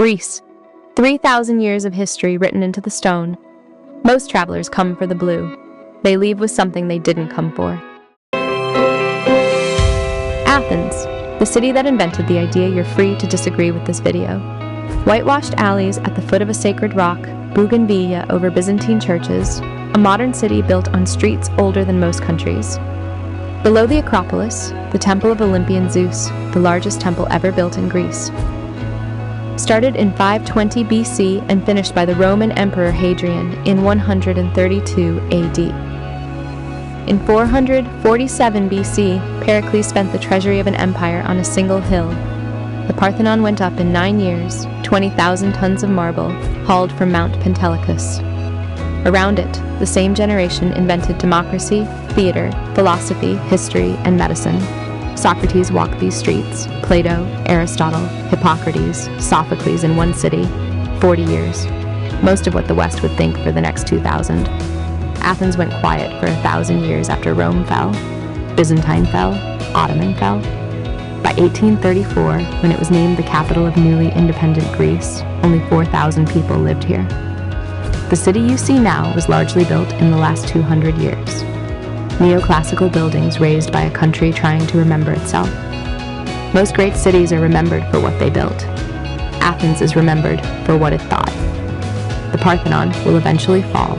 Greece. 3,000 years of history written into the stone. Most travelers come for the blue. They leave with something they didn't come for. Athens, the city that invented the idea you're free to disagree with this video. Whitewashed alleys at the foot of a sacred rock, bougainvillea over Byzantine churches, a modern city built on streets older than most countries. Below the Acropolis, the Temple of Olympian Zeus, the largest temple ever built in Greece. Started in 520 BC and finished by the Roman Emperor Hadrian in 132 AD. In 447 BC, Pericles spent the treasury of an empire on a single hill. The Parthenon went up in 9 years, 20,000 tons of marble, hauled from Mount Pentelicus. Around it, the same generation invented democracy, theater, philosophy, history, and medicine. Socrates walked these streets, Plato, Aristotle, Hippocrates, Sophocles in one city, 40 years. Most of what the West would think for the next 2,000. Athens went quiet for 1,000 years after Rome fell, Byzantine fell, Ottoman fell. By 1834, when it was named the capital of newly independent Greece, only 4,000 people lived here. The city you see now was largely built in the last 200 years. Neoclassical buildings raised by a country trying to remember itself. Most great cities are remembered for what they built. Athens is remembered for what it thought. The Parthenon will eventually fall.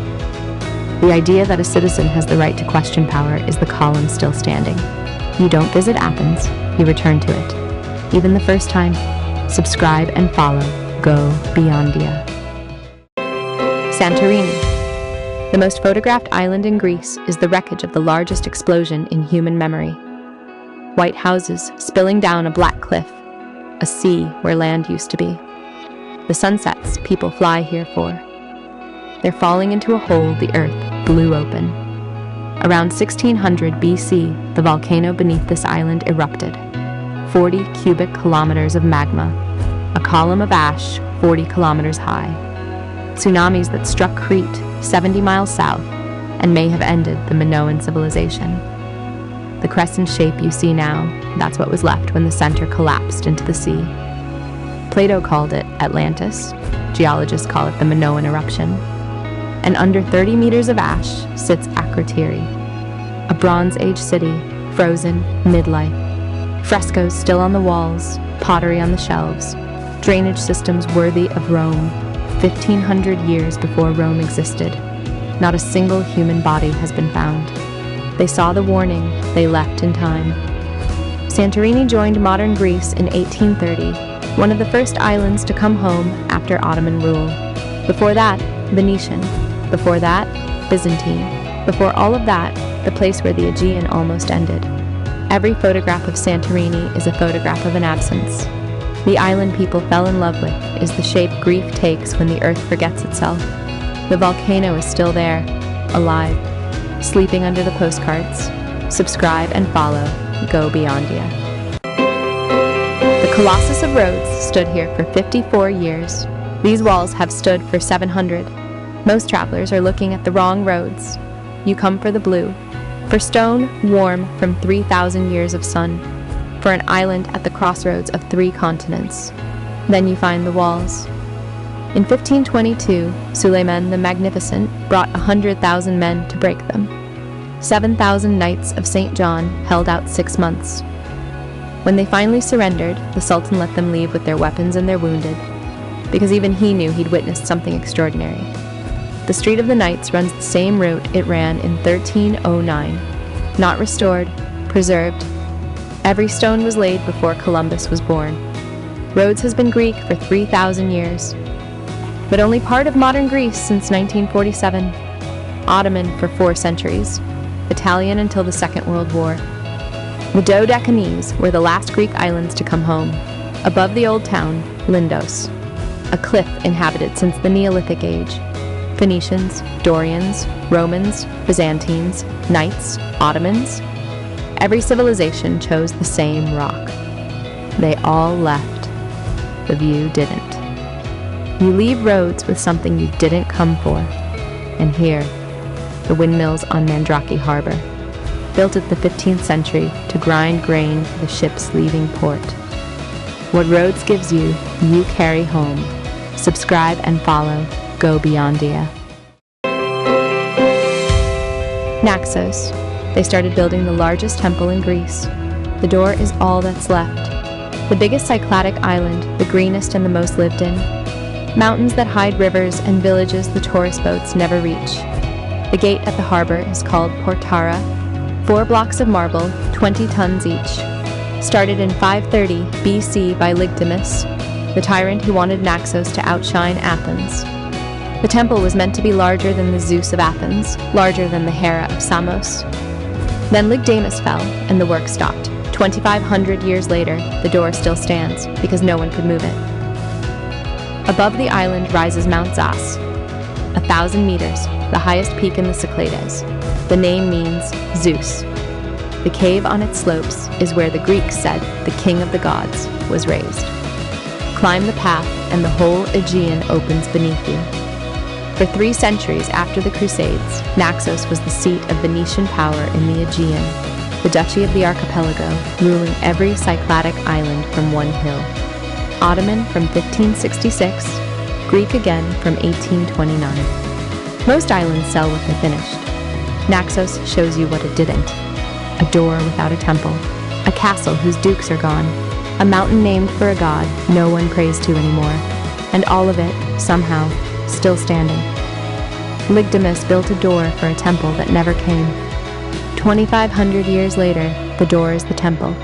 The idea that a citizen has the right to question power is the column still standing. You don't visit Athens, you return to it. Even the first time, subscribe and follow GoBeyondia. Santorini. The most photographed island in Greece is the wreckage of the largest explosion in human memory. White houses spilling down a black cliff, a sea where land used to be. The sunsets people fly here for. They're falling into a hole the earth blew open. Around 1600 BC, the volcano beneath this island erupted. 40 cubic kilometers of magma, a column of ash 40 kilometers high. Tsunamis that struck Crete 70 miles south and may have ended the Minoan civilization. The crescent shape you see now, that's what was left when the center collapsed into the sea. Plato called it Atlantis. Geologists call it the Minoan eruption. And under 30 meters of ash sits Akrotiri, a Bronze Age city, frozen midlife. Frescoes still on the walls, pottery on the shelves, drainage systems worthy of Rome. 1,500 years before Rome existed, not a single human body has been found. They saw the warning, they left in time. Santorini joined modern Greece in 1830, one of the first islands to come home after Ottoman rule. Before that, Venetian. Before that, Byzantine. Before all of that, the place where the Aegean almost ended. Every photograph of Santorini is a photograph of an absence. The island people fell in love with is the shape grief takes when the earth forgets itself. The volcano is still there, alive, sleeping under the postcards. Subscribe and follow GoBeyondia. The Colossus of Rhodes stood here for 54 years. These walls have stood for 700. Most travelers are looking at the wrong roads. You come for the blue, for stone warm from 3,000 years of sun. For an island at the crossroads of 3 continents. Then you find the walls. In 1522, Suleiman the Magnificent brought 100,000 men to break them. 7,000 Knights of St. John held out 6 months. When they finally surrendered, the Sultan let them leave with their weapons and their wounded, because even he knew he'd witnessed something extraordinary. The Street of the Knights runs the same route it ran in 1309. Not restored, preserved. Every stone was laid before Columbus was born. Rhodes has been Greek for 3,000 years, but only part of modern Greece since 1947. Ottoman for 4 centuries, Italian until the Second World War. The Dodecanese were the last Greek islands to come home. Above the old town, Lindos, a cliff inhabited since the Neolithic Age. Phoenicians, Dorians, Romans, Byzantines, Knights, Ottomans. Every civilization chose the same rock. They all left. The view didn't. You leave Rhodes with something you didn't come for. And here, the windmills on Mandrake Harbor, built at the 15th century to grind grain for the ships leaving port. What Rhodes gives you, you carry home. Subscribe and follow GoBeyondia. Naxos. They started building the largest temple in Greece. The door is all that's left. The biggest Cycladic island, the greenest and the most lived in. Mountains that hide rivers and villages the tourist boats never reach. The gate at the harbor is called Portara. 4 blocks of marble, 20 tons each. Started in 530 BC by Lygdamus, the tyrant who wanted Naxos to outshine Athens. The temple was meant to be larger than the Zeus of Athens, larger than the Hera of Samos. Then Lygdamus fell, and the work stopped. 2,500 years later, the door still stands, because no one could move it. Above the island rises Mount Zas, 1,000 meters, the highest peak in the Cyclades. The name means Zeus. The cave on its slopes is where the Greeks said the king of the gods was raised. Climb the path, and the whole Aegean opens beneath you. For 3 centuries after the Crusades, Naxos was the seat of Venetian power in the Aegean, the Duchy of the Archipelago, ruling every Cycladic island from one hill. Ottoman from 1566, Greek again from 1829. Most islands sell what they finished. Naxos shows you what it didn't. A door without a temple, a castle whose dukes are gone, a mountain named for a god no one prays to anymore, and all of it, somehow, still standing. Lygdamus built a door for a temple that never came. 2,500 years later, the door is the temple.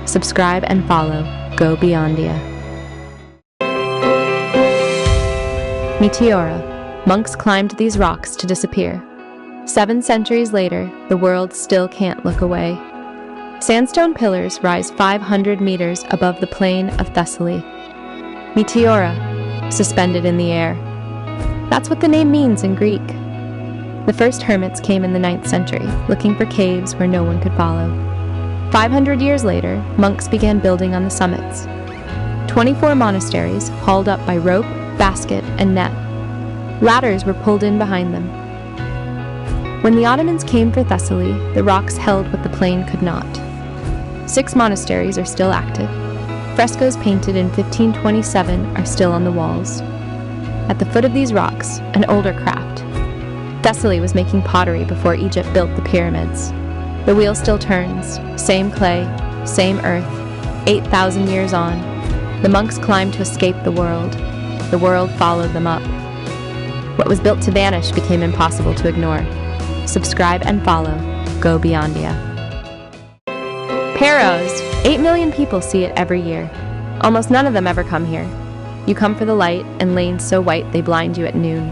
Subscribe and follow GoBeyondia. Meteora. Monks climbed these rocks to disappear. 7 centuries later, the world still can't look away. Sandstone pillars rise 500 meters above the plain of Thessaly. Meteora, suspended in the air. That's what the name means in Greek. The first hermits came in the 9th century, looking for caves where no one could follow. 500 years later, monks began building on the summits. 24 monasteries hauled up by rope, basket, and net. Ladders were pulled in behind them. When the Ottomans came for Thessaly, the rocks held what the plain could not. 6 monasteries are still active. Frescoes painted in 1527 are still on the walls. At the foot of these rocks, an older craft. Thessaly was making pottery before Egypt built the pyramids. The wheel still turns, same clay, same earth, 8,000 years on. The monks climbed to escape the world. The world followed them up. What was built to vanish became impossible to ignore. Subscribe and follow GoBeyondia. Paros. 8 million people see it every year. Almost none of them ever come here. You come for the light and lanes so white they blind you at noon.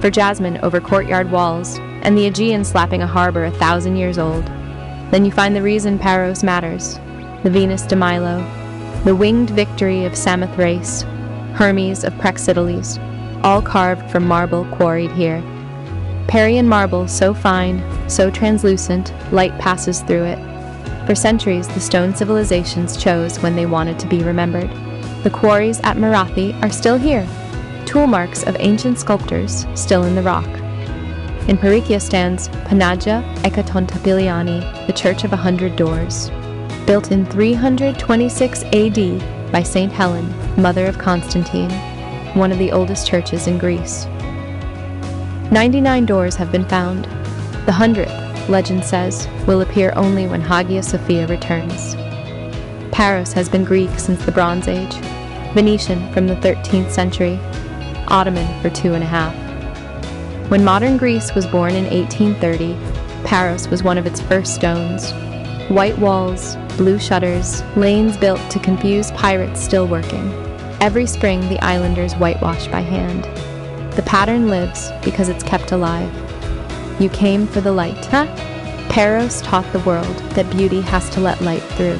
For jasmine over courtyard walls, and the Aegean slapping a harbor 1,000 years old. Then you find the reason Paros matters. The Venus de Milo, the winged victory of Samothrace, Hermes of Praxiteles, all carved from marble quarried here. Parian marble so fine, so translucent, light passes through it. For centuries, the stone civilisations chose when they wanted to be remembered. The quarries at Marathi are still here, tool marks of ancient sculptors still in the rock. In Pericles stands Panagia Ekatontapiliani, the Church of 100 Doors, built in 326 AD by Saint Helen, mother of Constantine, one of the oldest churches in Greece. 99 doors have been found. The 100th, legend says, will appear only when Hagia Sophia returns. Paros has been Greek since the Bronze Age, Venetian from the 13th century, Ottoman for 2.5. When modern Greece was born in 1830, Paros was one of its first stones. White walls, blue shutters, lanes built to confuse pirates still working. Every spring the islanders whitewash by hand. The pattern lives because it's kept alive. You came for the light, huh? Paros taught the world that beauty has to let light through.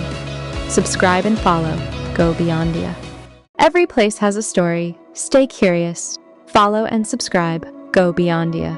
Subscribe and follow GoBeyondia. Every place has a story. Stay curious. Follow and subscribe GoBeyondia.